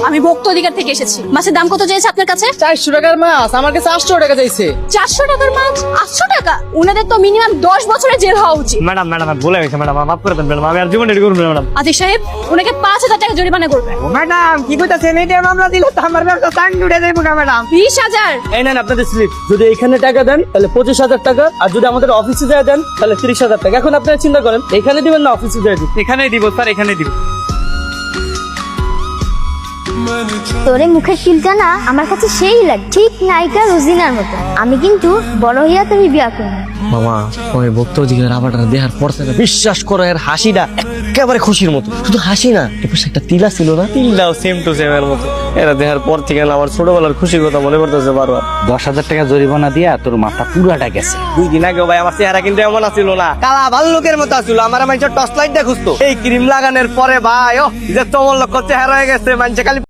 আমি ভক্ত অধিকার থেকে এসেছি। মাছের দাম কত চেয়েছে আপনার কাছে? 400 টাকার মাছ আমার কাছে 800 টাকা চাইছে। 400 টাকার মাছ 800 টাকা? উনাদের তো মিনিমাম 10 বছরের জেল হওয়া উচিত। ম্যাডাম ভুলে গেছে ম্যাডাম, মাফ করে দেন ম্যাডাম, আমি আর জীবনে এটা করব না ম্যাডাম। আতিক সাহেব, উনাকে 5000 টাকা জরিমানা করবেন। ম্যাডাম কি কইতাছেন? এটা মামলা দিলে তো আমার ব্যবসা চাঙ্গি উঠে যাইবো না ম্যাডাম। 20,000। এই নেন আপনাদের স্লিপ। যদি এখানে টাকা দেন তাহলে 25,000 টাকা, আর যদি আমাদের অফিসে যায় দেন তাহলে 30,000 টাকা। এখন আপনারা চিন্তা করেন, এখানে দিবেন না অফিসে যায় দিবেন? এখানেই দিব স্যার, এখানেই দিব। তোরে মুখের তিলটা না আমার কাছে সেই লাগে, ঠিক নায়িকা রোজিনার মতো। আমি কিন্তু বড় হইয়া তুমি বিয়া করবো। মামা ওই ভক্ত অধিকার আবারটা দেহার পর থেকে বিশ্বাস করো, এর হাসিটা একেবারে খুশির মতো। শুধু হাসি না, এবার একটা তিলা ছিল না, তিলটাও সেম টু সেম এর মতো। এরা দেহার পর থেকে আমার ছোটবেলার খুশির কথা মনে পড়তেছে বারবার। 10,000 টাকা জরিমানা দিয়া তোর মাথা পুরাটা গেছে। 2 দিন আগে ভাই আমার চেহারা কিন্তু এমন আছিল না, কালা ভাল্লুকের মতো আছিল। আমার মানুষের টর্চ লাইট দিয়ে খুঁজতো। এই ক্রিম লাগানোর পরে ভাই ও যে চমল্লক চেহারা হয়ে গেছে, মানুষে খালি